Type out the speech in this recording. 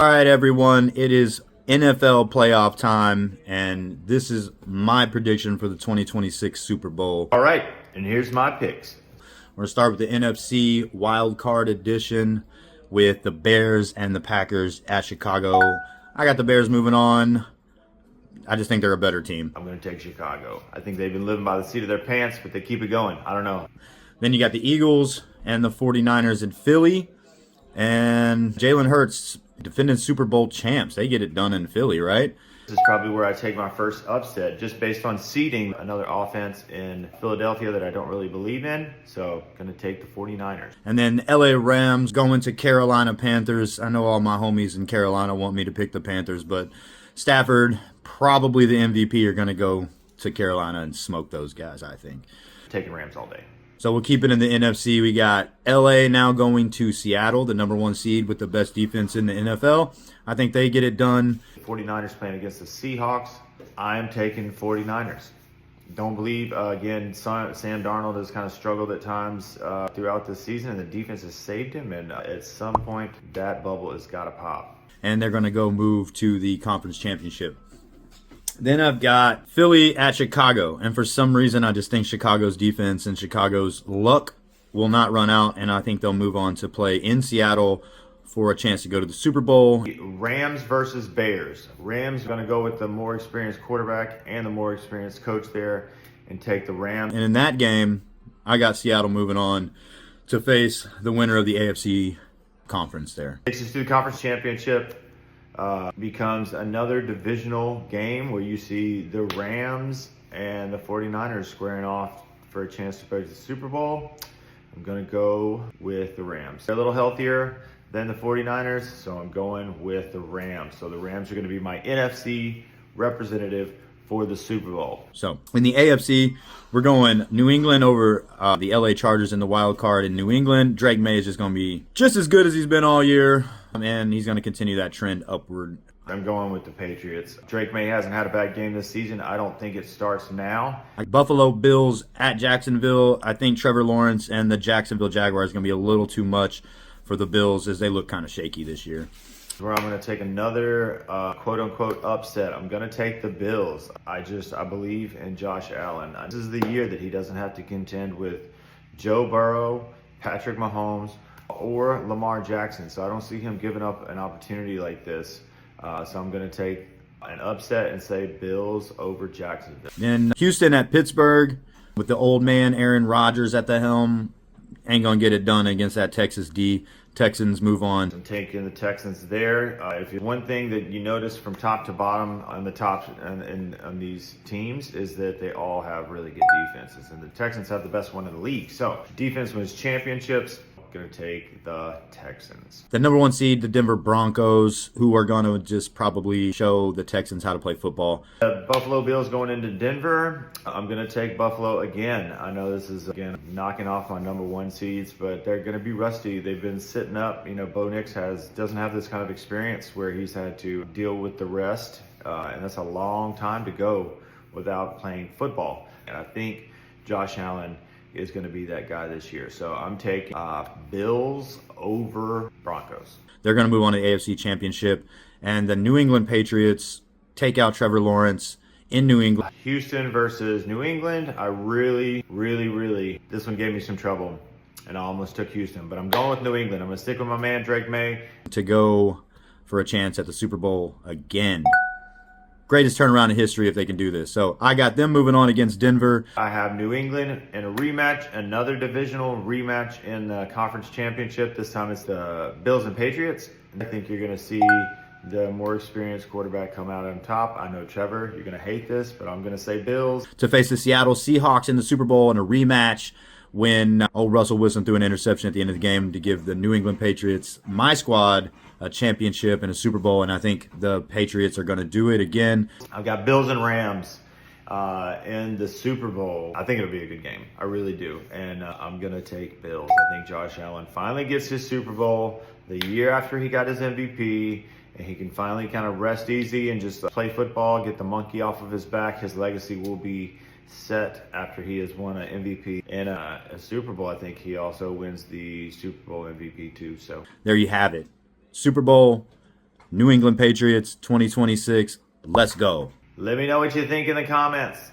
All right, everyone, it is NFL playoff time, and this is my prediction for the 2026 Super Bowl. All right, and here's my picks. We're going to start with the NFC Wild Card Edition with the Bears and the Packers at Chicago. I got the Bears moving on. I just think they're a better team. I'm going to take Chicago. I think they've been living by the seat of their pants, but they keep it going. I don't know. Then you got the Eagles and the 49ers in Philly, and Jalen Hurts, defending Super Bowl champs. They get it done in Philly, right? This is probably where I take my first upset, just based on seeding another offense in Philadelphia that I don't really believe in. So going to take the 49ers. And then LA Rams going to Carolina Panthers. I know all my homies in Carolina want me to pick the Panthers, but Stafford, probably the MVP, are going to go to Carolina and smoke those guys, I think. Taking Rams all day. So we'll keep it in the NFC. We got LA now going to Seattle, the number one seed with the best defense in the NFL. I think they get it done. 49ers playing against the Seahawks. I am taking 49ers. Don't believe, again, Sam Darnold has kind of struggled at times throughout the season, and the defense has saved him. And at some point, that bubble has got to pop. And they're going to go move to the conference championship. Then I've got Philly at Chicago. And for some reason, I just think Chicago's defense and Chicago's luck will not run out. And I think they'll move on to play in Seattle for a chance to go to the Super Bowl. Rams versus Bears. Rams going to go with the more experienced quarterback and the more experienced coach there and take the Rams. And in that game, I got Seattle moving on to face the winner of the AFC conference there. Takes us to the conference championship. Becomes another divisional game where you see the Rams and the 49ers squaring off for a chance to play the Super Bowl. I'm going to go with the Rams. They're a little healthier than the 49ers, so I'm going with the Rams. So the Rams are going to be my NFC representative for the Super Bowl. So in the AFC, we're going New England over the LA Chargers in the wild card in New England. Drake May is just going to be just as good as he's been all year, and he's going to continue that trend upward. I'm going with the Patriots. Drake May hasn't had a bad game this season. I don't think it starts now. Buffalo Bills at Jacksonville. I think Trevor Lawrence and the Jacksonville Jaguars are going to be a little too much for the Bills as they look kind of shaky this year. Where I'm going to take another quote-unquote upset. I'm going to take the Bills. I believe in Josh Allen. This is the year that he doesn't have to contend with Joe Burrow, Patrick Mahomes, or Lamar Jackson. So I don't see him giving up an opportunity like this. So I'm going to take an upset and say Bills over Jacksonville. Then Houston at Pittsburgh with the old man Aaron Rodgers at the helm. Ain't going to get it done against that Texas D. Texans move on. I'm taking the Texans there. If one thing that you notice from top to bottom on the top and on these teams is that they all have really good defenses, and the Texans have the best one in the league. So defense wins championships. Going to take the Texans. The number one seed, the Denver Broncos, who are going to just probably show the Texans how to play football. The Buffalo Bills going into Denver. I'm going to take Buffalo again. I know this is, again, knocking off my number one seeds, but they're going to be rusty. They've been sitting up. You know, Bo Nix doesn't have this kind of experience where he's had to deal with the rest, and that's a long time to go without playing football. And I think Josh Allen is going to be that guy this year. So I'm taking Bills over Broncos. They're going to move on to the AFC Championship. And the New England Patriots take out Trevor Lawrence in New England. Houston versus New England. I really, this one gave me some trouble, and I almost took Houston. But I'm going with New England. I'm going to stick with my man, Drake May. To go for a chance at the Super Bowl again. Greatest turnaround in history if they can do this. So I got them moving on against Denver. I have New England in a rematch, another divisional rematch in the conference championship. This time it's the Bills and Patriots. I think you're going to see the more experienced quarterback come out on top. I know, Trevor, you're going to hate this, but I'm going to say Bills. To face the Seattle Seahawks in the Super Bowl in a rematch when old Russell Wilson threw an interception at the end of the game to give the New England Patriots, my squad, a championship and a Super Bowl, and I think the Patriots are going to do it again. I've got Bills and Rams in the Super Bowl. I think it'll be a good game. I really do. And I'm going to take Bills. I think Josh Allen finally gets his Super Bowl the year after he got his MVP, and he can finally kind of rest easy and just play football, get the monkey off of his back. His legacy will be set after he has won an MVP and a Super Bowl. I think he also wins the Super Bowl MVP too. So there you have it. Super Bowl New England Patriots 2026. Let's go. Let me know what you think in the comments.